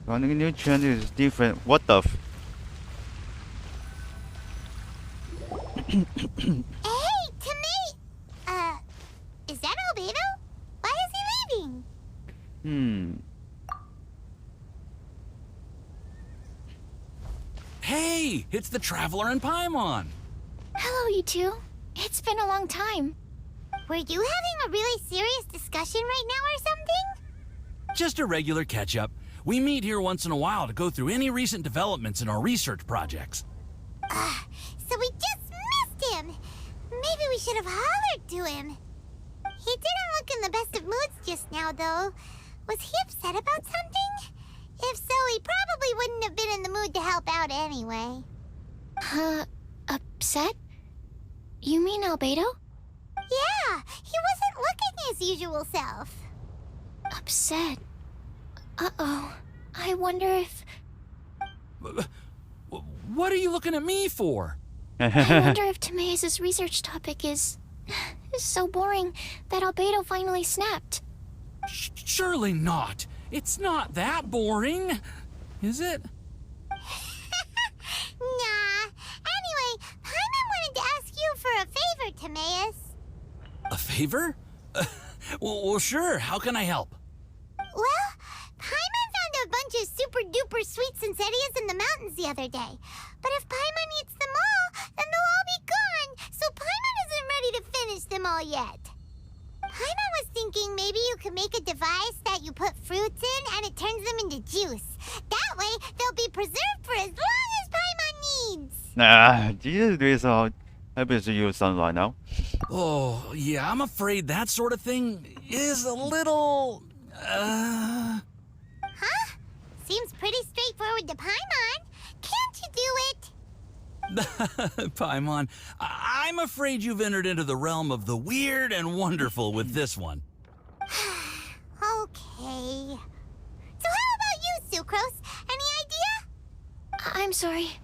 Running nutrient is different. What the f? Hey, Timmy! Is that Albedo? Why is he leaving? Hmm. Hey, it's the Traveler and Paimon. Hello, you two. It's been a long time. Were you having a really serious discussion right now or something? Just a regular catch-up. We meet here once in a while to go through any recent developments in our research projects. So we just missed him. Maybe we should have hollered to him. He didn't look in the best of moods just now, though. Was he upset about something? If so, he probably wouldn't have been in the mood to help out anyway. Upset? You mean Albedo? Yeah, he wasn't looking his usual self. Upset. Uh-oh. I wonder if... What are you looking at me for? I wonder if Timaeus' research topic is so boring that Albedo finally snapped. Surely not. It's not that boring, is it? Nah. Anyway, Paimon wanted to ask you for a favor, Timaeus. A favor? Well, sure. How can I help? Well, Paimon found a bunch of super-duper sweet Sincerias in the mountains the other day. But if Paimon eats them all, then they'll all be gone, so Paimon isn't ready to finish them all yet. Paimon was thinking maybe you could make a device that you put fruits in and it turns them into juice. That way, they'll be preserved for as long as Paimon needs. Nah, this is how happy to use sun right now. Oh, yeah, I'm afraid that sort of thing is a little... Huh? Seems pretty straightforward to Paimon. Can't you do it? Paimon, I'm afraid you've entered into the realm of the weird and wonderful with this one. Okay. So how about you, Sucrose? Any idea? I'm sorry.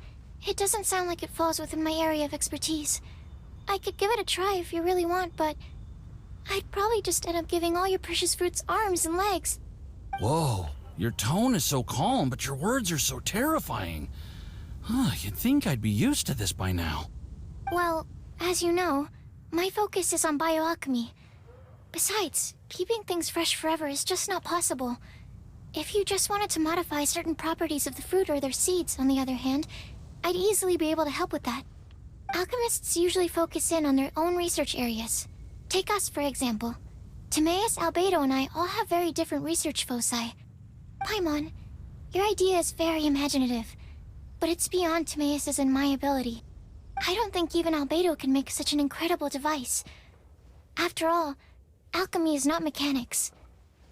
It doesn't sound like it falls within my area of expertise. I could give it a try if you really want, but I'd probably just end up giving all your precious fruits arms and legs. Whoa, your tone is so calm, but your words are so terrifying. You'd think I'd be used to this by now. Well, as you know, my focus is on bioalchemy. Besides, keeping things fresh forever is just not possible. If you just wanted to modify certain properties of the fruit or their seeds, on the other hand, I'd easily be able to help with that. Alchemists usually focus in on their own research areas. Take us, for example. Timaeus, Albedo, and I all have very different research foci. Paimon, your idea is very imaginative, but it's beyond Timaeus' and my ability. I don't think even Albedo can make such an incredible device. After all, alchemy is not mechanics.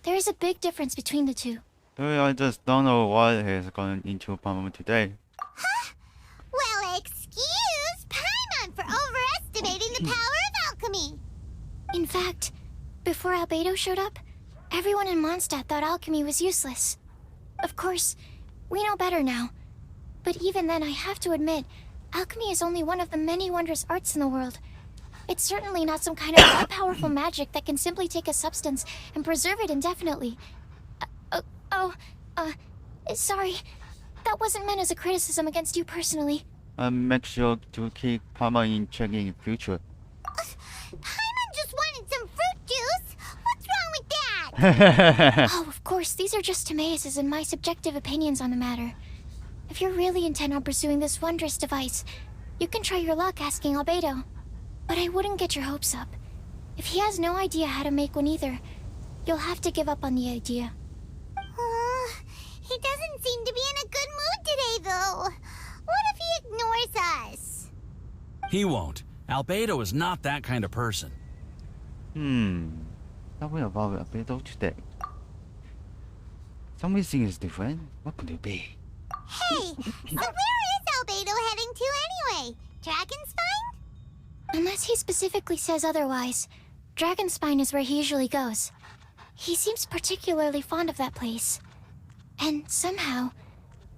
There is a big difference between the two. I just don't know what has gone into Paimon today. Huh? Well, excuse Paimon for overestimating the power of alchemy. In fact, before Albedo showed up, everyone in Mondstadt thought alchemy was useless. Of course, we know better now. But even then, I have to admit, alchemy is only one of the many wondrous arts in the world. It's certainly not some kind of all-powerful magic that can simply take a substance and preserve it indefinitely. Sorry. That wasn't meant as a criticism against you personally. Make sure to keep Paimon in check in future. Paimon just wanted some fruit juice. What's wrong with that? Oh, of course, these are just Timaeus' and my subjective opinions on the matter. If you're really intent on pursuing this wondrous device, you can try your luck asking Albedo. But I wouldn't get your hopes up. If he has no idea how to make one either, you'll have to give up on the idea. He doesn't seem to be in a good mood today, though. What if he ignores us? He won't. Albedo is not that kind of person. Something about Albedo today. Something is different. What could it be? Hey, so where is Albedo heading to anyway? Dragonspine? Unless he specifically says otherwise, Dragonspine is where he usually goes. He seems particularly fond of that place. And somehow,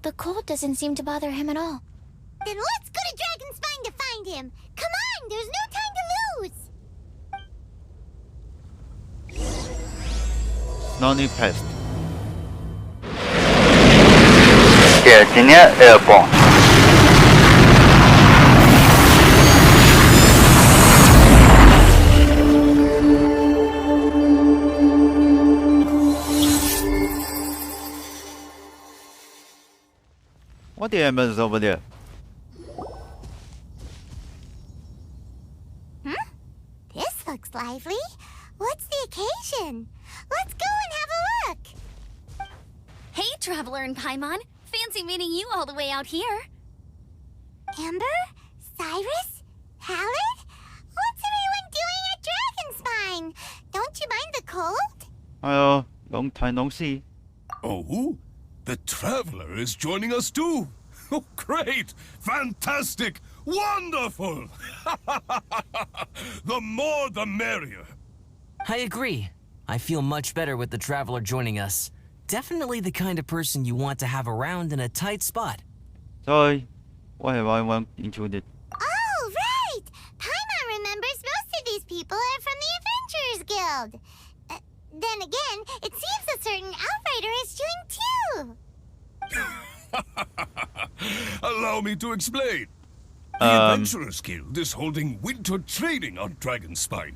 the cold doesn't seem to bother him at all. Then let's go to Dragonspine to find him. Come on, there's no time to lose. Noni pest. Terengineer Airborne. What the hell is over there? This looks lively. What's the occasion? Let's go and have a look. Hey, Traveler and Paimon. Fancy meeting you all the way out here. Amber? Cyrus? Halid? What's everyone doing at Dragonspine? Don't you mind the cold? Hello, long time no see. Oh, the Traveler is joining us too. Oh, great! Fantastic! Wonderful! The more the merrier. I agree. I feel much better with the Traveler joining us. Definitely the kind of person you want to have around in a tight spot. Sorry, why have I went into the... Oh, right! Paimon remembers most of these people are from the Adventurers Guild. Then again, it seems a certain Outrider is doing too. Allow me to explain. The Adventurers Guild is holding winter training on Dragonspine.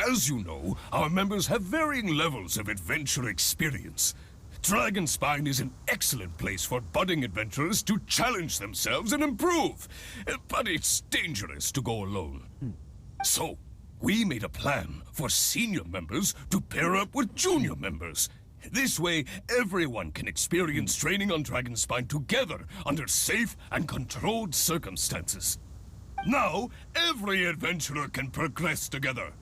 As you know, our members have varying levels of adventure experience. Dragonspine is an excellent place for budding adventurers to challenge themselves and improve. But it's dangerous to go alone. So, we made a plan for senior members to pair up with junior members. This way, everyone can experience training on Dragonspine together under safe and controlled circumstances. Now, every adventurer can progress together.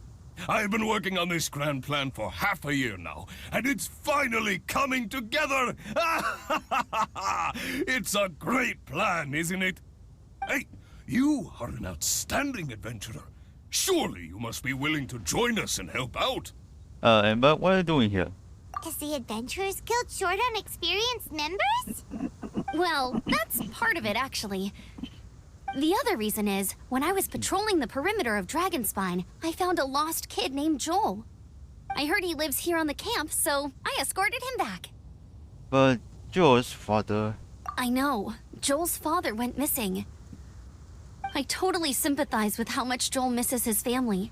I've been working on this grand plan for half a year now, and it's finally coming together! It's a great plan, isn't it? Hey, you are an outstanding adventurer. Surely you must be willing to join us and help out. Amber, what are you doing here? Is the Adventurers Guild short on experienced members? Well, that's part of it, actually. The other reason is, when I was patrolling the perimeter of Dragonspine, I found a lost kid named Joel. I heard he lives here on the camp, so I escorted him back. But Joe's father... I know. Joel's father went missing. I totally sympathize with how much Joel misses his family.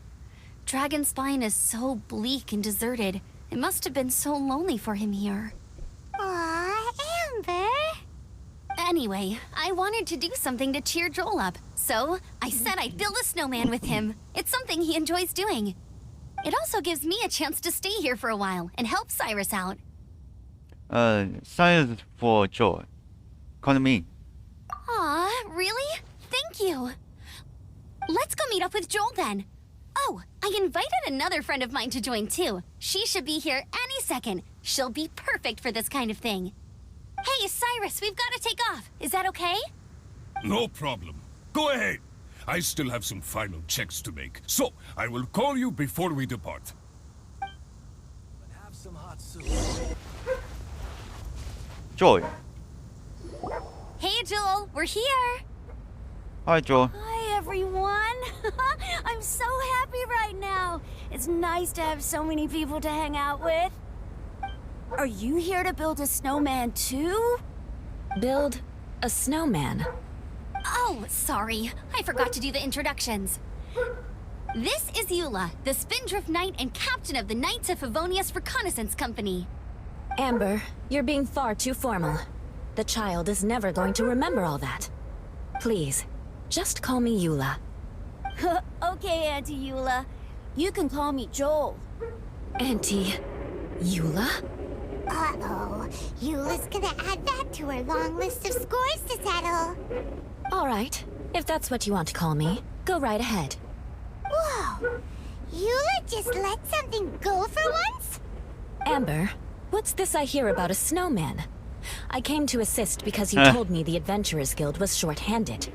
Dragonspine is so bleak and deserted. It must have been so lonely for him here. Aw, Amber. Anyway, I wanted to do something to cheer Joel up, so I said I'd build a snowman with him. It's something he enjoys doing. It also gives me a chance to stay here for a while and help Cyrus out. Science for Joe. Call me. Aw, really? Thank you. Let's go meet up with Joel then. Oh, I invited another friend of mine to join too. She should be here any second. She'll be perfect for this kind of thing. Hey, Cyrus, we've got to take off. Is that okay? No problem. Go ahead. I still have some final checks to make, so I will call you before we depart. Have some hot soup. Joy. Hey, Joel, we're here. Hi, Joe. Hi, everyone. I'm so happy right now. It's nice to have so many people to hang out with. Are you here to build a snowman too? Build a snowman? Oh, sorry. I forgot to do the introductions. This is Eula, the Spindrift Knight and captain of the Knights of Favonius Reconnaissance Company. Amber, you're being far too formal. The child is never going to remember all that. Please, just call me Eula. Okay, Auntie Eula. You can call me Joel. Auntie Eula? Uh-oh. Eula's gonna add that to her long list of scores to settle. All right, if that's what you want to call me, go right ahead. Whoa. Eula just let something go for once? Amber, what's this I hear about a snowman? I came to assist because you told me the Adventurers Guild was short-handed.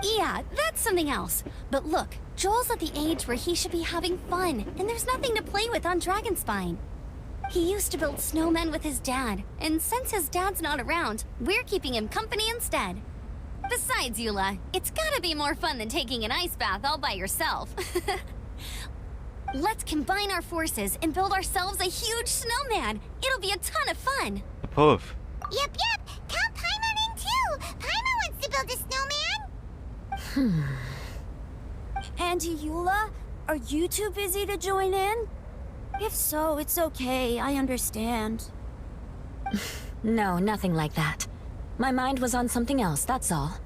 Yeah, that's something else. But look, Joel's at the age where he should be having fun, and there's nothing to play with on Dragonspine. He used to build snowmen with his dad, and since his dad's not around, we're keeping him company instead. Besides, Eula, it's gotta be more fun than taking an ice bath all by yourself. Let's combine our forces and build ourselves a huge snowman. It'll be a ton of fun. Approve. Yep. Count Paimon Auntie Eula, are you too busy to join in? If so, it's okay. I understand. No, nothing like that. My mind was on something else, that's all.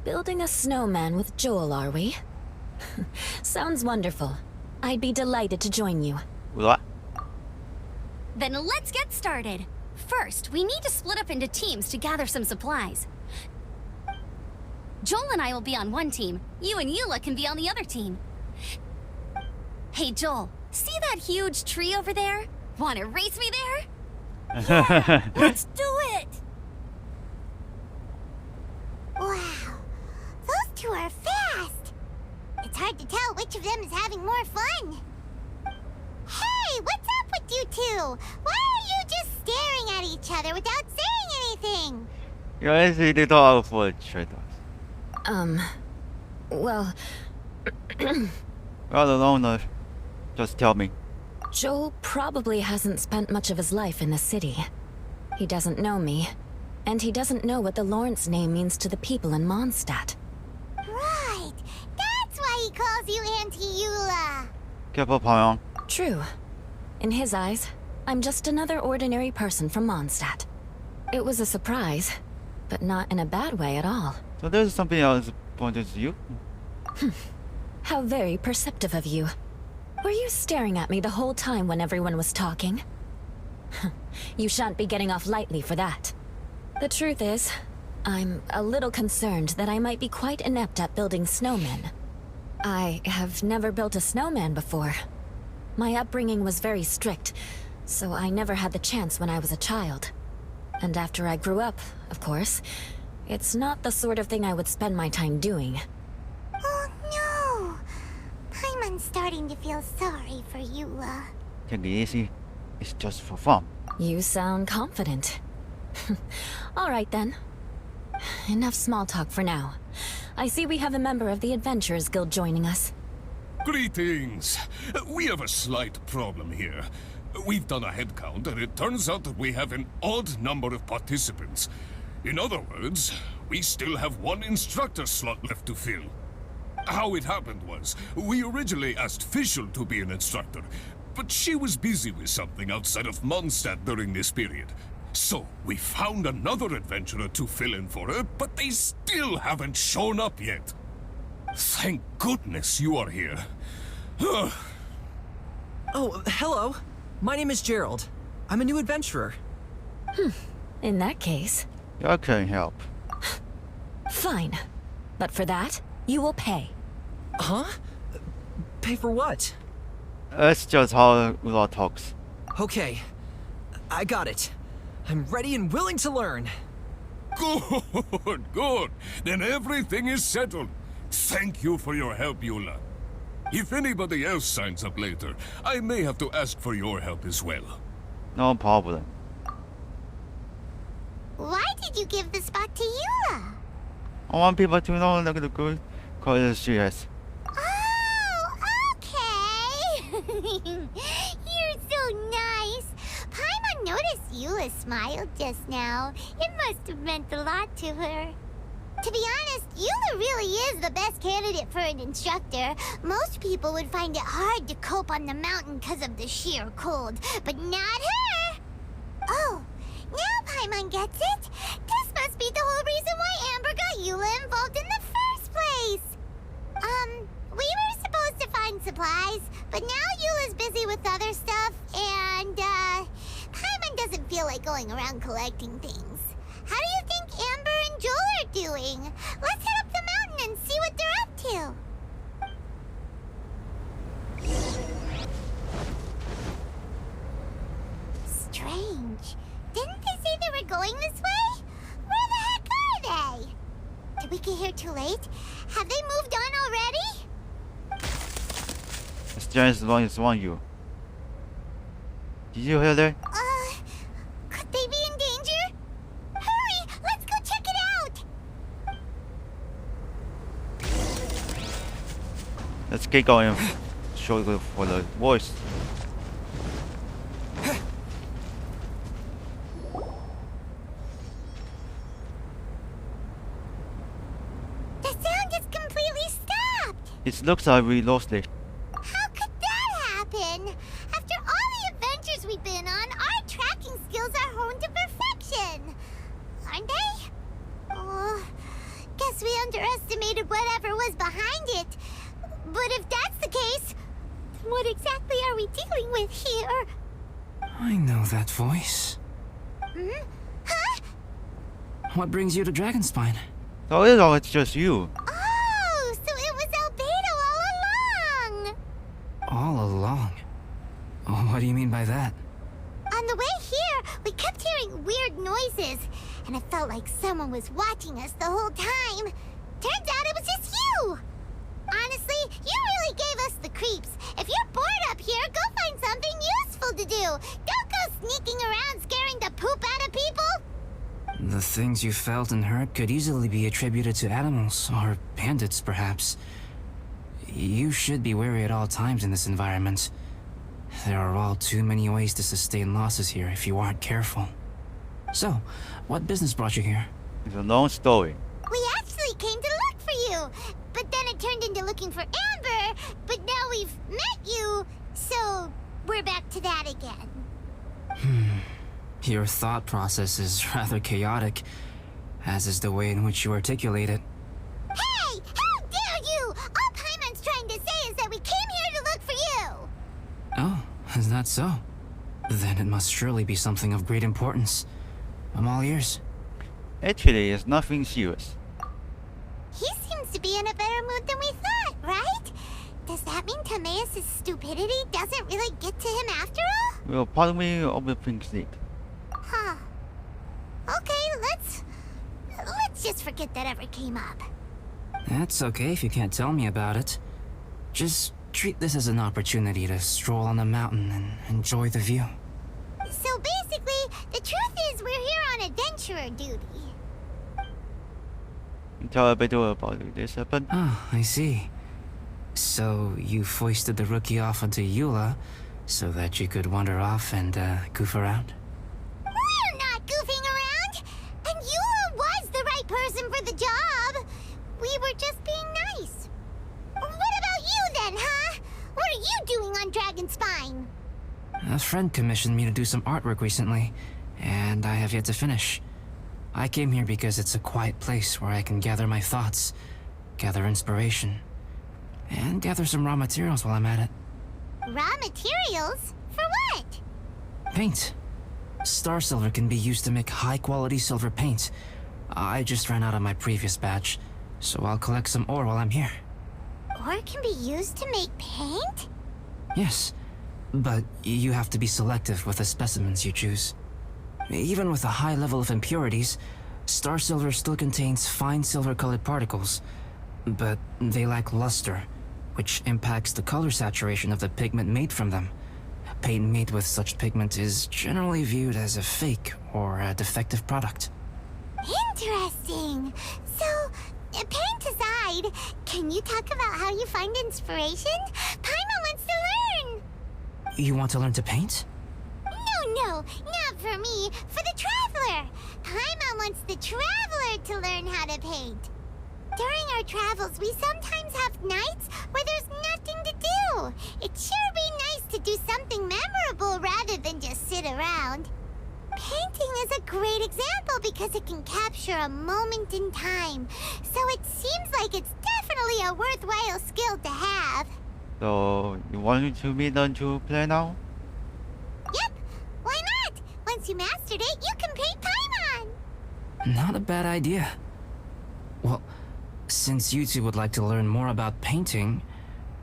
Building a snowman with Joel, are we? Sounds wonderful. I'd be delighted to join you. What? Then let's get started. First, we need to split up into teams to gather some supplies. Joel and I will be on one team. You and Eula can be on the other team. Hey, Joel, see that huge tree over there? Wanna race me there? Let's do it! Wow, those two are fast. It's hard to tell which of them is having more fun. Hey, what's up with you two? Why are you just staring at each other without saying anything? 原来是一对高尔夫球队。Well, I don't know. No. Just tell me. Joel probably hasn't spent much of his life in the city. He doesn't know me, and he doesn't know what the Lawrence name means to the people in Mondstadt. Right, that's why he calls you Auntie Eula. Careful, Pyong. True. In his eyes, I'm just another ordinary person from Mondstadt. It was a surprise, but not in a bad way at all. So there's something else pointed to you. How very perceptive of you. Were you staring at me the whole time when everyone was talking? You shan't be getting off lightly for that. The truth is, I'm a little concerned that I might be quite inept at building snowmen. I have never built a snowman before. My upbringing was very strict, so I never had the chance when I was a child. And after I grew up, of course, it's not the sort of thing I would spend my time doing. Oh no! Paimon's starting to feel sorry for Eula. Take it easy. It's just for fun. You sound confident. All right then. Enough small talk for now. I see we have a member of the Adventurers Guild joining us. Greetings. We have a slight problem here. We've done a head count, and it turns out that we have an odd number of participants. In other words, we still have one instructor slot left to fill. How it happened was, we originally asked Fischl to be an instructor, but she was busy with something outside of Mondstadt during this period. So, we found another adventurer to fill in for her, but they still haven't shown up yet. Thank goodness you are here. Oh, hello. My name is Gerald. I'm a new adventurer. In that case, I can help. fine. But for that, you will pay. Huh? Pay for what? That's just how Ula talks. Okay. I got it. I'm ready and willing to learn. Good, good. Then everything is settled. Thank you for your help, Eula. If anybody else signs up later, I may have to ask for your help as well. No problem. Why did you give the spot to Eula? I want people to know that the good cause she has. Oh, okay. You're so nice. Paimon noticed Eula smiled just now. It must have meant a lot to her. To be honest, Eula really is the best candidate for an instructor. Most people would find it hard to cope on the mountain because of the sheer cold, but not her! Oh, now Paimon gets it. This must be the whole reason why Amber got Eula involved in the first place. We were supposed to find supplies, but now Eula's busy with other stuff, and, Paimon doesn't feel like going around collecting things. How do you think Amber and Joel are doing? Let's head up the mountain and see what they're up to. Strange. Didn't they say they were going this way? Where the heck are they? Did we get here too late? Have they moved on already? It's just as one you. Did you hear that? Could they be in danger? Hurry! Let's go check it out! Let's get going. Show the for the voice. The sound It looks like we lost it. How could that happen? After all the adventures we've been on, our tracking skills are honed to perfection. Aren't they? Oh, guess we underestimated whatever was behind it. But if that's the case, then what exactly are we dealing with here? I know that voice. Hmm? Huh? What brings you to Dragonspine? So it's just you. Oh, so it was Albedo all along! All along? Oh, what do you mean by that? On the way here, we kept hearing weird noises, and it felt like someone was watching us the whole time. Turns out it was just you! Honestly, you really gave us the creeps. If you're bored up here, go find something useful to do. Don't go sneaking around scaring the poop out of people. The things you felt and heard could easily be attributed to animals, or bandits, perhaps. You should be wary at all times in this environment. There are all too many ways to sustain losses here if you aren't careful. So, what business brought you here? It's a long story. We actually came to look for you, but then it turned into looking for Amber, but now we've met you, so we're back to that again. Your thought process is rather chaotic, as is the way in which you articulate it. Hey! How dare you! All Paimon's trying to say is that we came here to look for you! Oh, is that so? Then it must surely be something of great importance. I'm all ears. Actually, it's nothing serious. He seems to be in a better mood than we thought, right? Does that mean Timaeus' stupidity doesn't really get to him after all? Well, part of me overthinks it. Huh. Okay, let's just forget that ever came up. That's okay if you can't tell me about it. Just treat this as an opportunity to stroll on the mountain and enjoy the view. So basically, the truth is we're here on adventurer duty. Tell a bit about this happened. Oh, I see. So you foisted the rookie off onto Eula so that you could wander off and goof around? We're not goofing around! And Eula was the right person for the job! We were just being nice. What about you then, huh? What are you doing on Dragonspine? A friend commissioned me to do some artwork recently, and I have yet to finish. I came here because it's a quiet place where I can gather my thoughts, gather inspiration, and gather some raw materials while I'm at it. Raw materials? For what? Paint. Star silver can be used to make high-quality silver paint. I just ran out of my previous batch, so I'll collect some ore while I'm here. Ore can be used to make paint? Yes, but you have to be selective with the specimens you choose. Even with a high level of impurities, star silver still contains fine silver-colored particles, but they lack luster, which impacts the color saturation of the pigment made from them. Paint made with such pigment is generally viewed as a fake or a defective product. Interesting. So, paint aside, can you talk about how you find inspiration? Paimon wants to learn! You want to learn to paint? No, not for me. For the Traveler. Paimon wants the Traveler to learn how to paint. During our travels, we sometimes have nights where there's nothing to do. It'd sure be nice to do something memorable rather than just sit around. Painting is a great example because it can capture a moment in time. So it seems like it's definitely a worthwhile skill to have. So, you want me to play now? Yep, why not? Once you mastered it, you can paint Paimon. Not a bad idea. Well, since you two would like to learn more about painting,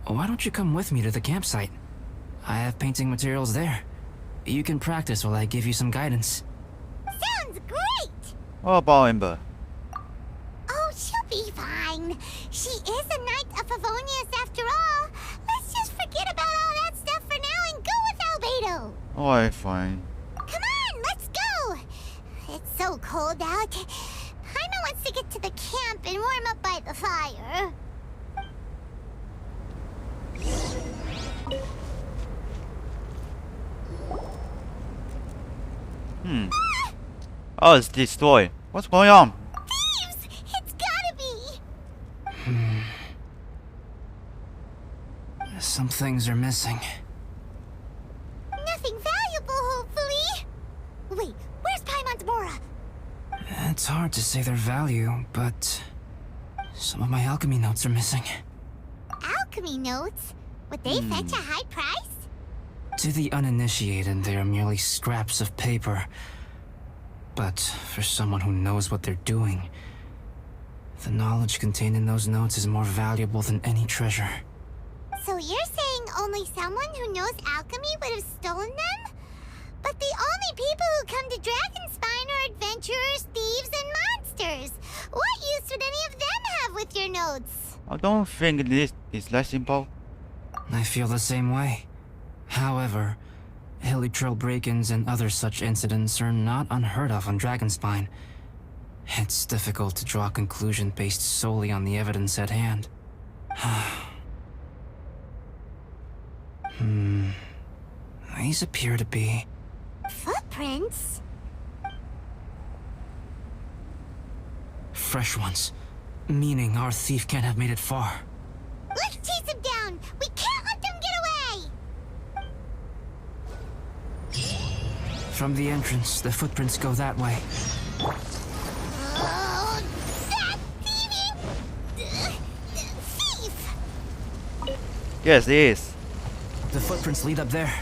why don't you come with me to the campsite? I have painting materials there. You can practice while I give you some guidance. Sounds great! What about Amber? Oh, she'll be fine. She is a Knight of Favonius after all. Let's just forget about all that stuff for now and go with Albedo. Alright, fine. Come on, let's go. It's so cold out. Paimon wants to get to the camp and warm up by the fire. Oh, it's destroyed. What's going on? Thieves! It's gotta be! Some things are missing. Nothing valuable, hopefully. Wait, where's Paimon's Mora? It's hard to say their value, but some of my alchemy notes are missing. Alchemy notes? Would they fetch a high price? To the uninitiated, they are merely scraps of paper. But for someone who knows what they're doing, the knowledge contained in those notes is more valuable than any treasure. So you're saying only someone who knows alchemy would have stolen them? But the only people who come to Dragonspine are adventurers, thieves, and monsters. What use would any of them have with your notes? I don't think this is that simple. I feel the same way. However, hilly trail break-ins and other such incidents are not unheard of on Dragonspine. It's difficult to draw a conclusion based solely on the evidence at hand. These appear to be... Footprints? fresh ones. Meaning our thief can't have made it far. Let's chase him down! We can't let them get away! From the entrance, the footprints go that way. Oh, that thieving... thief! Yes, it is. The footprints lead up there.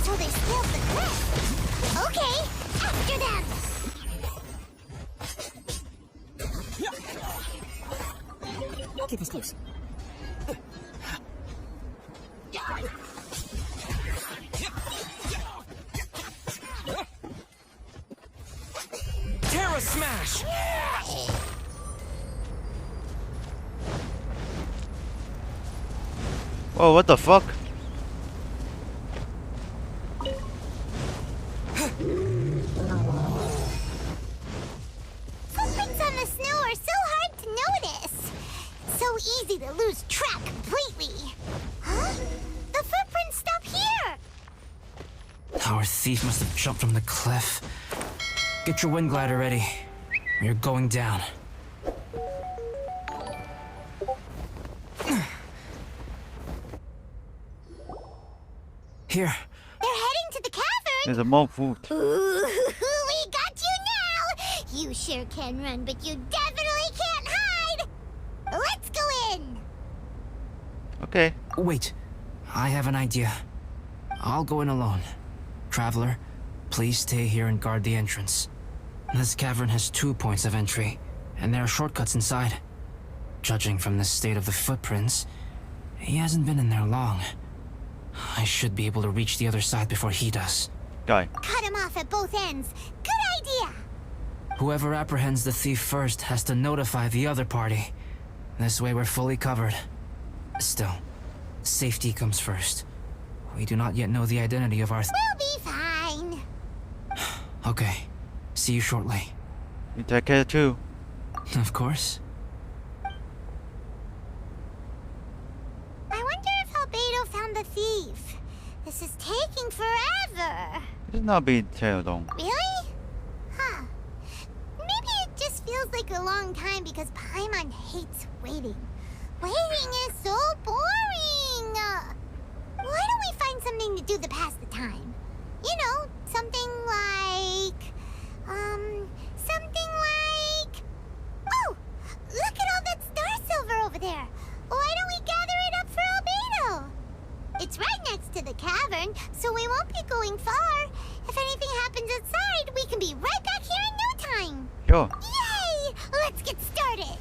So they scaled the cliff. Okay, after them! Keep us close. Terra Smash! Whoa, what the fuck? Footprints on the snow are so hard to notice. So easy to lose track completely. Huh? The footprints stop here! Our thief must have jumped from the cliff. Get your wind glider ready. We're going down. Here. They're heading to the cavern! There's a more food. Ooh, we got you now! You sure can run, but you definitely can't hide! Let's go in! Okay. Wait. I have an idea. I'll go in alone. Traveler, please stay here and guard the entrance. This cavern has 2 points of entry, and there are shortcuts inside. Judging from the state of the footprints, he hasn't been in there long. I should be able to reach the other side before he does. Guy. Cut him off at both ends. Good idea! Whoever apprehends the thief first has to notify the other party. This way we're fully covered. Still, safety comes first. We do not yet know the identity of our... We'll be fine. Okay. See you shortly. You take care too. Of course. I wonder if Albedo found the thief. This is taking forever. It's not being tailed on. Really? Huh. Maybe it just feels like a long time because Paimon hates waiting. Waiting is so boring. Why don't we find something to do to pass the time? You know, something like... Oh! Look at all that star silver over there! Why don't we gather it up for Albedo? It's right next to the cavern, so we won't be going far. If anything happens outside, we can be right back here in no time. Sure. Yay! Let's get started!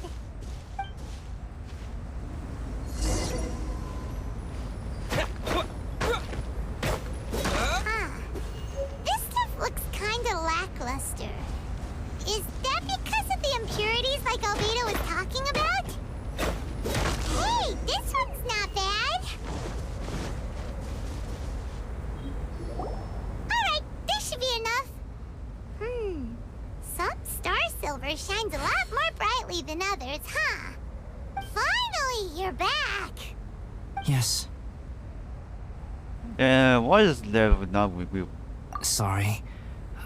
This stuff looks kinda lackluster. Is that because of the impurities like Albedo was talking about? Hey, this one's not bad. Alright, this should be enough. Some star silver shines a lot more brightly than others, huh? Finally, you're back. Yes. What is there not with you? Sorry.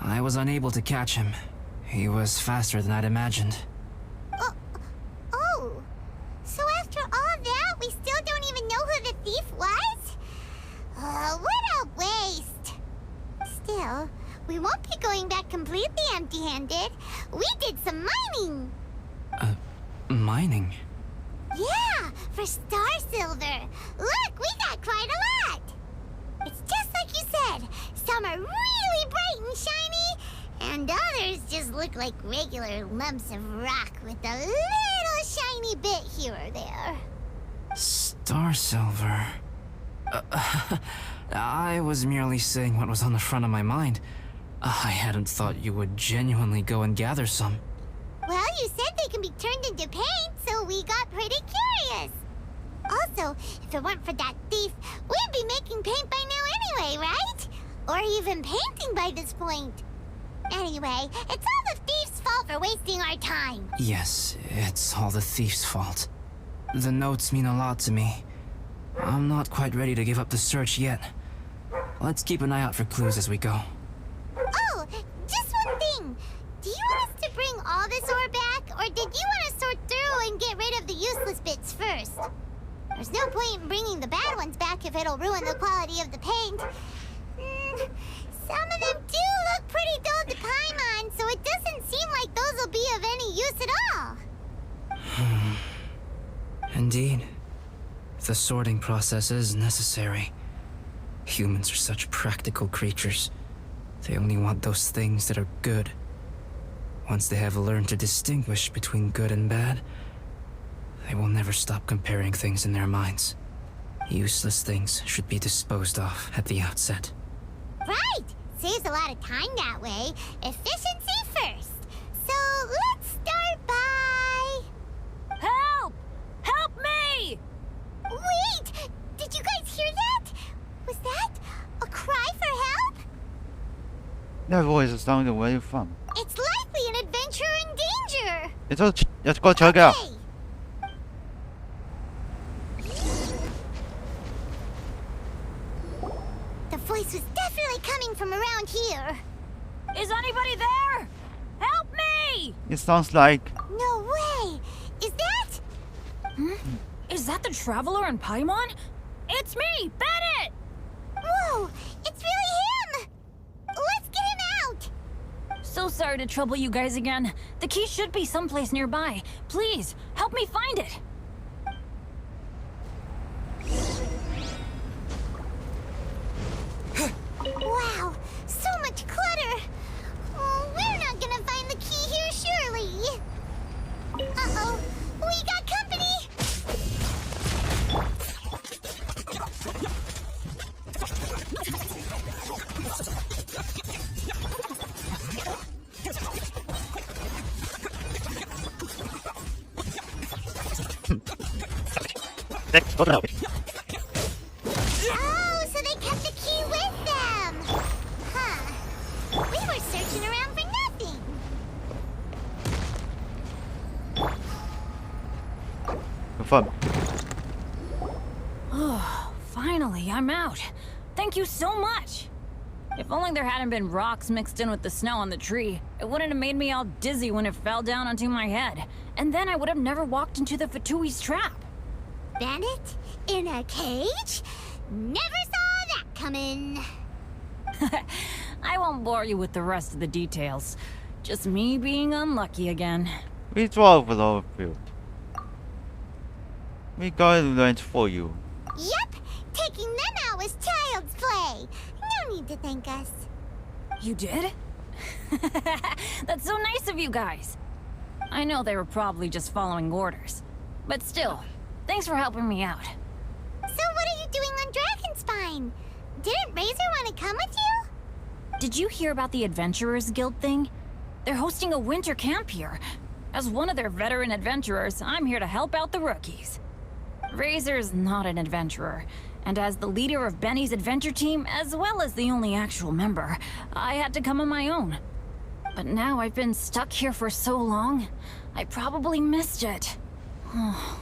I was unable to catch him. He was faster than I'd imagined. Oh, so after all that, we still don't even know who the Still, we won't be going back completely empty-handed. We did some mining. Mining? Yeah, for star silver. Look, we got quite a lot. It's just like you said. Some are really bright and shiny, and others just look like regular lumps of rock with a little shiny bit here or there. Star silver. I was merely saying what was on the front of my mind. I hadn't thought you would genuinely go and gather some. Well, you said they can be turned into paint, so we got pretty curious. Also, if it weren't for that thief, we'd be making paint by now anyway, right? Or even painting by this point. Anyway, it's all the thief's fault for wasting our time. Yes, it's all the thief's fault. The notes mean a lot to me. I'm not quite ready to give up the search yet. Let's keep an eye out for clues as we go. Oh, just one thing. Do you want us to bring all this ore back, or did you want to sort through and get rid of the useless bits first? There's no point in bringing the bad ones back if it'll ruin the quality of the paint. Some of them do look pretty dull to Paimon, so it doesn't seem like those will be of any use at all. Indeed. The sorting process is necessary. Humans are such practical creatures. They only want those things that are good. Once they have learned to distinguish between good and bad, they will never stop comparing things in their minds. Useless things should be disposed of at the outset. Right! Saves a lot of time that way. Efficiency first. So let's start by... Help! Help me! Wait! Did you guys hear that? Was that a cry for help? That voice sounded where you from. It's likely an adventurer in danger. Let's go check it out. Hey! The voice was definitely coming from around here. Is anybody there? Help me! It sounds like No way! Is that... Is that the Traveler in Paimon? It's me, Bennett! Whoa! It's really him! Let's get him out! So sorry to trouble you guys again. The key should be someplace nearby. Please, help me find it. Wow! So much clutter! Oh, we're not gonna find the key here, surely! Uh-oh! We got company! Oh, so they kept the key with them! Huh. We were searching around for nothing! fun. Oh, finally, I'm out. Thank you so much. If only there hadn't been rocks mixed in with the snow on the tree, it wouldn't have made me all dizzy when it fell down onto my head. And then I would have never walked into the Fatui's trap. Bandit? In a cage? Never saw that coming. I won't bore you with the rest of the details. Just me being unlucky again. We drove with our field. We got lunch for you. Yep, taking them out was child's play. No need to thank us. You did? That's so nice of you guys. I know they were probably just following orders. But still, thanks for helping me out. So what are you doing on Dragonspine? Didn't Razor want to come with you? Did you hear about the Adventurers Guild thing? They're hosting a winter camp here. As one of their veteran adventurers, I'm here to help out the rookies. Razor's not an adventurer, and as the leader of Benny's adventure team, as well as the only actual member, I had to come on my own. But now I've been stuck here for so long, I probably missed it. Oh,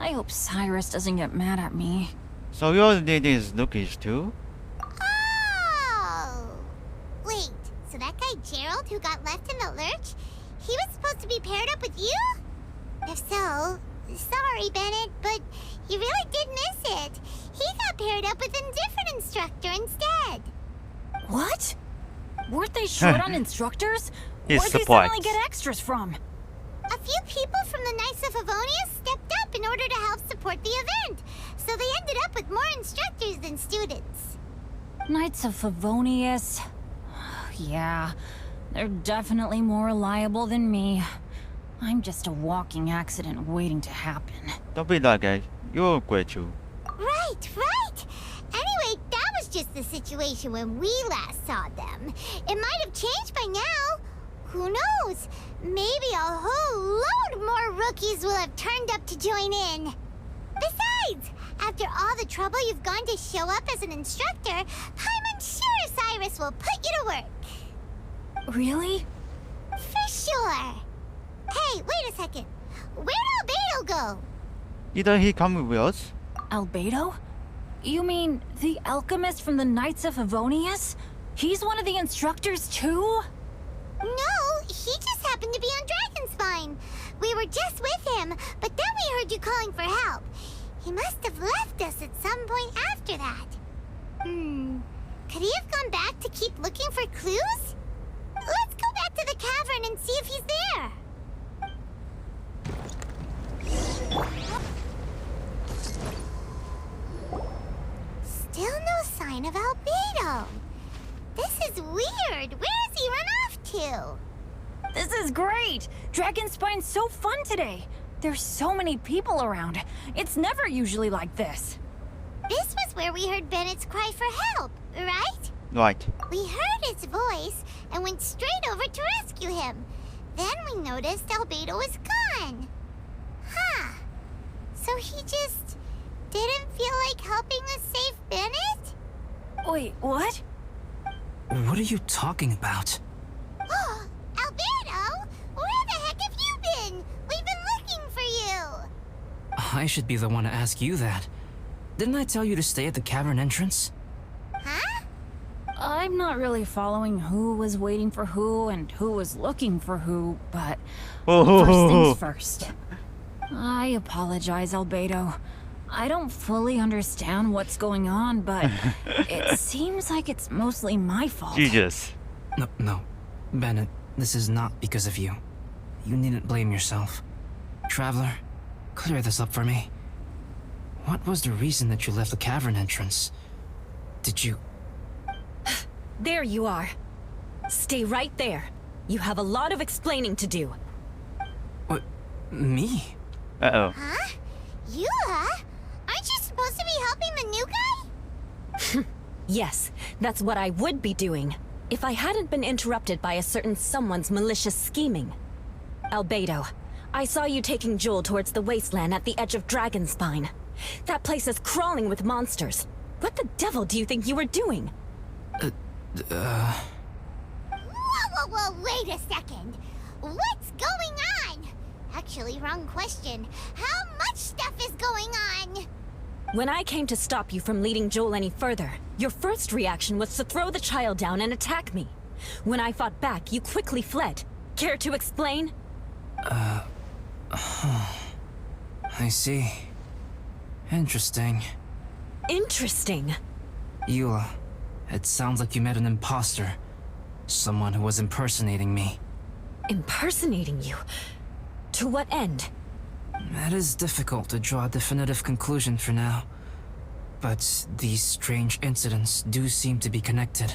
I hope Cyrus doesn't get mad at me. So you're dating his rookies too? Oh! Wait, so that guy Gerald who got left in the lurch, he was supposed to be paired up with you? If so, sorry Bennett, but you really did miss it. He got paired up with a different instructor instead. What? Weren't they short on instructors? His Where'd they supplies. suddenly get extras from? A few people from the Knights of Avonia stepped up in order to help support the event, so they ended up with more instructors than students. Knights of Favonius. Yeah, they're definitely more reliable than me. I'm just a walking accident waiting to happen. Don't be that guy. You're great too. Right, right. Anyway, that was just the situation when we last saw them. It might have changed by now. Who knows? Maybe a whole load more rookies will have turned up to join in. Besides, after all the trouble you've gone to show up as an instructor, Paimon's sure Cyrus will put you to work. Really? For sure. Hey, wait a second. Where'd Albedo go? Didn't he come with us? Albedo? You mean the alchemist from the Knights of Favonius? He's one of the instructors too? No, he just happened to be on Dragonspine. We were just with him, but then we heard you calling for help. He must have left us at some point after that. Could he have gone back to keep looking for clues? Let's go back to the cavern and see if he's there. Still no sign of Albedo. This is weird. Where has he run off to? This is great! Dragonspine's so fun today! There's so many people around. It's never usually like this. This was where we heard Bennett's cry for help, right? Right. We heard his voice and went straight over to rescue him. Then we noticed Albedo was gone. Huh. So he just didn't feel like helping us save Bennett? Wait, what? What are you talking about? Oh, Albedo! Where the heck have you been? We've been looking for you! I should be the one to ask you that. Didn't I tell you to stay at the cavern entrance? Huh? I'm not really following who was waiting for who and who was looking for who, but first things first. I apologize, Albedo. I don't fully understand what's going on, but it seems like it's mostly my fault. Jesus. No. Bennett, this is not because of you. You needn't blame yourself. Traveler, clear this up for me. What was the reason that you left the cavern entrance? Did you... There you are. Stay right there. You have a lot of explaining to do. What? Me? Uh-oh. Huh? You, huh? Aren't you supposed to be helping the new guy? Yes, that's what I would be doing, if I hadn't been interrupted by a certain someone's malicious scheming. Albedo, I saw you taking Joel towards the wasteland at the edge of Dragonspine. That place is crawling with monsters. What the devil do you think you were doing? Whoa, wait a second. What's going on? Actually, wrong question. How much stuff is going on? When I came to stop you from leading Joel any further, your first reaction was to throw the child down and attack me. When I fought back, you quickly fled. Care to explain? I see. Interesting. Interesting. Eula, it sounds like you met an imposter. Someone who was impersonating me. Impersonating you? To what end? It is difficult to draw a definitive conclusion for now. But these strange incidents do seem to be connected.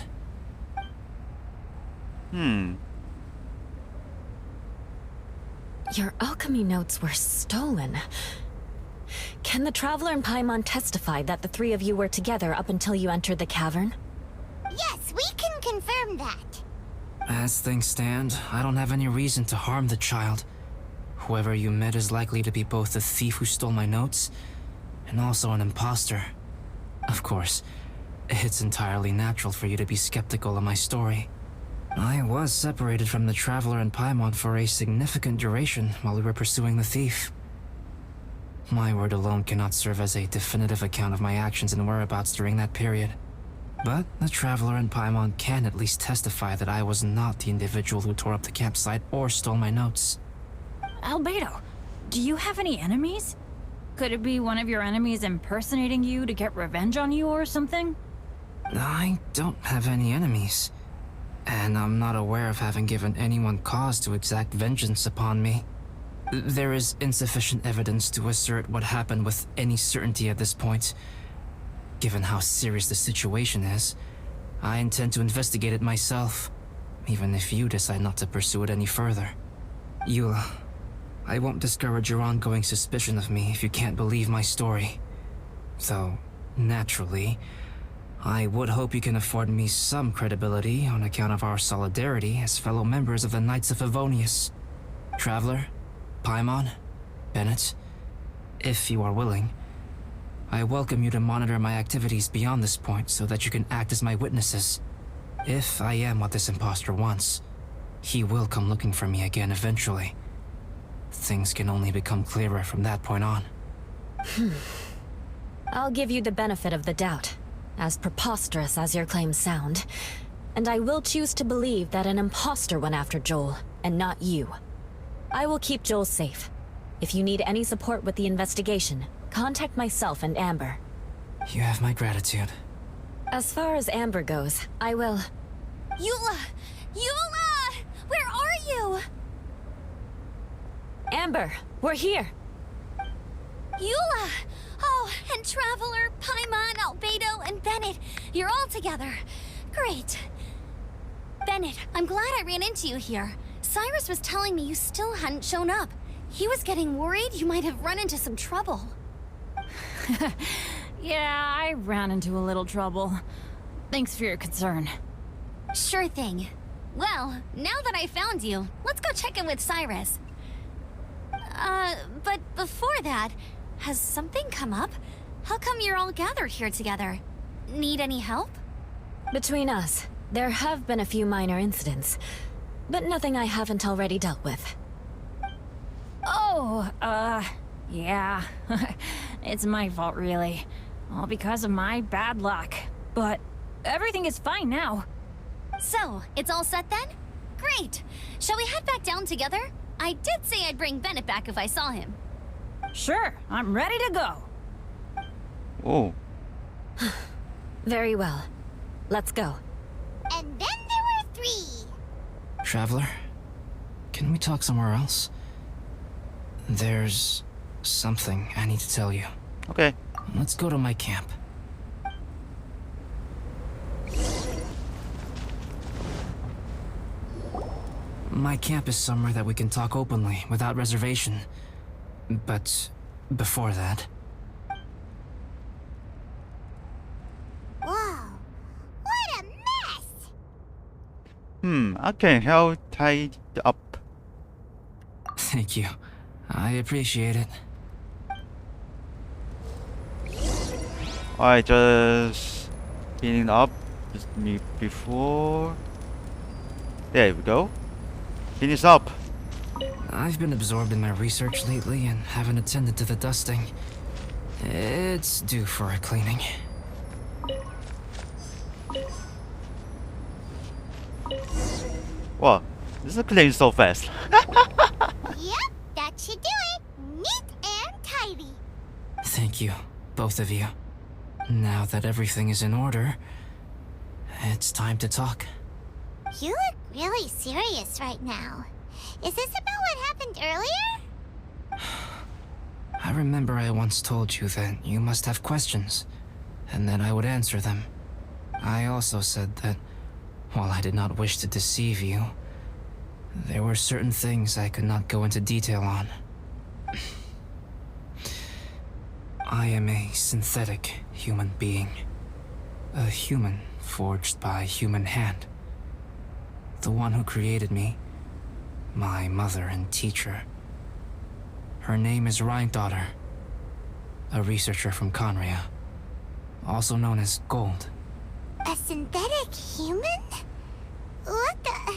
Your alchemy notes were stolen. Can the Traveler and Paimon testify that the three of you were together up until you entered the cavern? Yes, we can confirm that. As things stand, I don't have any reason to harm the child. Whoever you met is likely to be both the thief who stole my notes, and also an imposter. Of course, it's entirely natural for you to be skeptical of my story. I was separated from the Traveler and Paimon for a significant duration while we were pursuing the thief. My word alone cannot serve as a definitive account of my actions and whereabouts during that period. But the Traveler and Paimon can at least testify that I was not the individual who tore up the campsite or stole my notes. Albedo, do you have any enemies? Could it be one of your enemies impersonating you to get revenge on you or something? I don't have any enemies. and I'm not aware of having given anyone cause to exact vengeance upon me. There is insufficient evidence to assert what happened with any certainty at this point. Given how serious the situation is, I intend to investigate it myself, even if you decide not to pursue it any further. Eula, I won't discourage your ongoing suspicion of me if you can't believe my story. Though, naturally, I would hope you can afford me some credibility on account of our solidarity as fellow members of the Knights of Favonius. Traveler, Paimon, Bennett, if you are willing, I welcome you to monitor my activities beyond this point so that you can act as my witnesses. If I am what this imposter wants, he will come looking for me again eventually. Things can only become clearer from that point on. I'll give you the benefit of the doubt, as preposterous as your claims sound. And I will choose to believe that an imposter went after Joel, and not you. I will keep Joel safe. If you need any support with the investigation, contact myself and Amber. You have my gratitude. As far as Amber goes, I will... Eula! Eula! Where are you? Amber, we're here! Eula! Oh, and Traveler, Paimon, Albedo, and Bennett. You're all together. Great. Bennett, I'm glad I ran into you here. Cyrus was telling me you still hadn't shown up. He was getting worried you might have run into some trouble. Yeah, I ran into a little trouble. Thanks for your concern. Sure thing. Well, now that I found you, let's go check in with Cyrus. But before that, has something come up? How come you're all gathered here together? Need any help? Between us, there have been a few minor incidents, but nothing I haven't already dealt with. Oh, yeah. It's my fault, really. All because of my bad luck. But everything is fine now. So, it's all set then? Great! Shall we head back down together? I did say I'd bring Bennett back if I saw him. Sure, I'm ready to go. Oh. Very well. Let's go. And then there were 3. Traveler, can we talk somewhere else? There's something I need to tell you. Okay. Let's go to my camp. My camp is somewhere that we can talk openly, without reservation. But before that... Whoa. What a mess! Okay, how tied up? Thank you. I appreciate it. I just cleaning up me before. There we go. Finish up. I've been absorbed in my research lately and haven't attended to the dusting. It's due for a cleaning. Wow, this is cleaning so fast. Yep, that should do it. Neat and tidy. Thank you, both of you. Now that everything is in order, it's time to talk. You look really serious right now. Is this about what happened earlier? I remember I once told you that you must have questions, and that I would answer them. I also said that, while I did not wish to deceive you, there were certain things I could not go into detail on. I am a synthetic human being. A human forged by human hand. The one who created me, my mother and teacher. Her name is Rhine-daughter, a researcher from Conria, also known as Gold. A synthetic human? What the...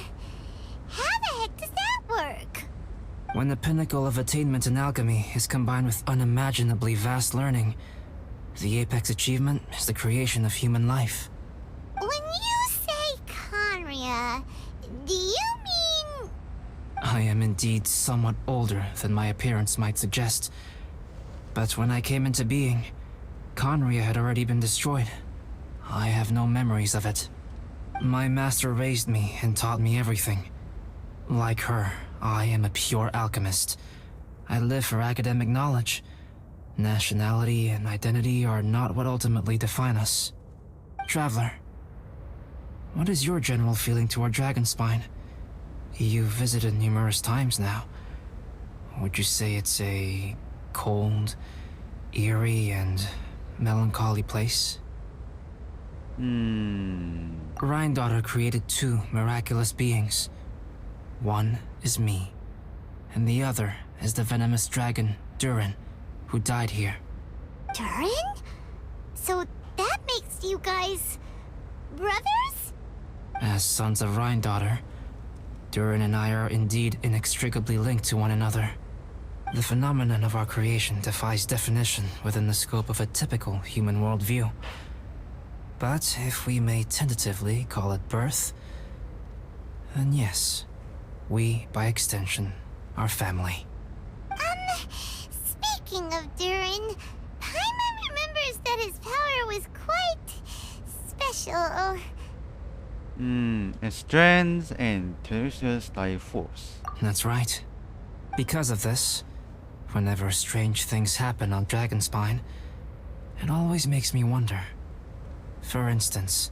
How the heck does that work? When the pinnacle of attainment in alchemy is combined with unimaginably vast learning, the apex achievement is the creation of human life. When you say Conria, do you mean... I am indeed somewhat older than my appearance might suggest. But when I came into being, Conria had already been destroyed. I have no memories of it. My master raised me and taught me everything. Like her, I am a pure alchemist. I live for academic knowledge. Nationality and identity are not what ultimately define us. Traveler, what is your general feeling toward Dragonspine? You've visited numerous times now. Would you say it's a cold, eerie, and melancholy place? Rhine-daughter created two miraculous beings. One is me, and the other is the venomous dragon, Durin, who died here. Durin? So that makes you guys... brothers? As sons of Rhine-daughter, Durin and I are indeed inextricably linked to one another. The phenomenon of our creation defies definition within the scope of a typical human worldview. But if we may tentatively call it birth, then yes, we, by extension, are family. Speaking of Durin, Paimon remembers that his power was quite special. Its strength and tenacious life force. That's right. Because of this, whenever strange things happen on Dragonspine, it always makes me wonder. For instance,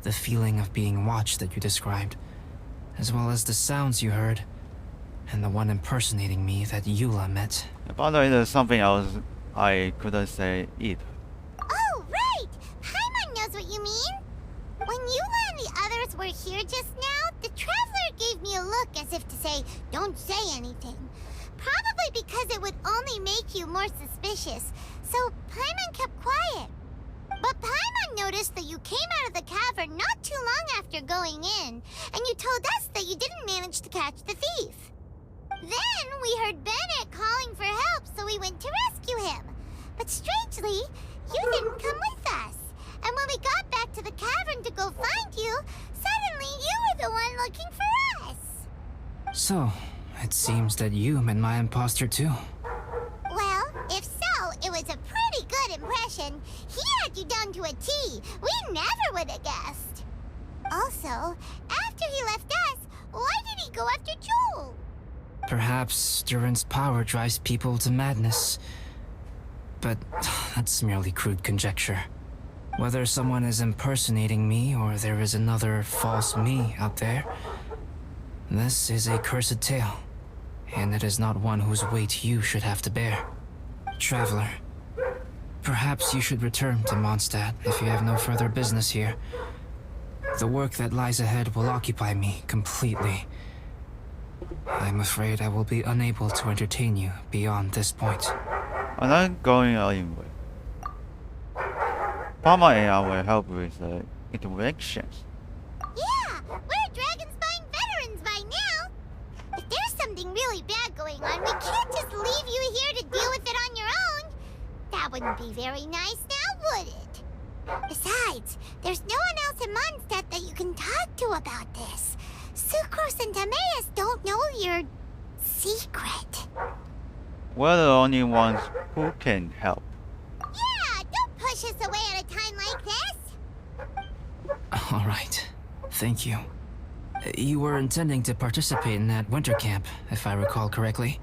the feeling of being watched that you described, as well as the sounds you heard, and the one impersonating me that Eula met. By the way, there's something else I couldn't say either. Oh, right! Paimon knows what you mean! When Eula and the others were here just now, the Traveler gave me a look as if to say, don't say anything. Probably because it would only make you more suspicious, so Paimon kept quiet. But Paimon noticed that you came out of the cavern not too long after going in, and you told us that you didn't manage to catch the thief. Then we heard Bennett calling for help, so we went to rescue him. But strangely, you didn't come with us. And when we got back to the cavern to go find you, suddenly you were the one looking for us. So, it seems that you met my imposter too. Well, if so, it was a pretty good impression. He had you down to a T. We never would have guessed. Also, after he left us, why did he go after Joel? Perhaps Durin's power drives people to madness. But that's merely crude conjecture. Whether someone is impersonating me or there is another false me out there, this is a cursed tale, and it is not one whose weight you should have to bear. Traveler, perhaps you should return to Mondstadt if you have no further business here. The work that lies ahead will occupy me completely. I'm afraid I will be unable to entertain you beyond this point. I'm not going anywhere. Paimon and I will help with the interactions. Yeah, we're Dragonspine veterans by now. If there's something really bad going on, we can't just leave you here to deal with it on your own. That wouldn't be very nice now, would it? Besides, there's no one else in Mondstadt that you can talk to about this. Sucrose and Timaeus don't know your secret. We're the only ones who can help. Yeah, don't push us away at a time like this. All right. Thank you. You were intending to participate in that winter camp, if I recall correctly.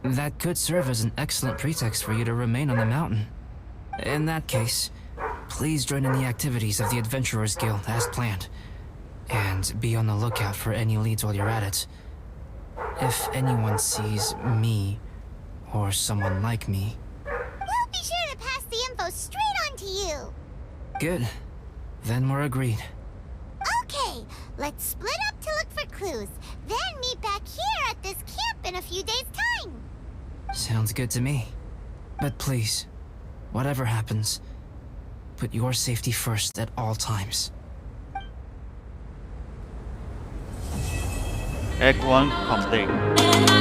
That could serve as an excellent pretext for you to remain on the mountain. In that case, please join in the activities of the Adventurers Guild as planned. And be on the lookout for any leads while you're at it. If anyone sees me, or someone like me... We'll be sure to pass the info straight on to you. Good. Then we're agreed. Okay, let's split up to look for clues, then meet back here at this camp in a few days' time. Sounds good to me. But please, whatever happens, put your safety first at all times. Act 1 complete.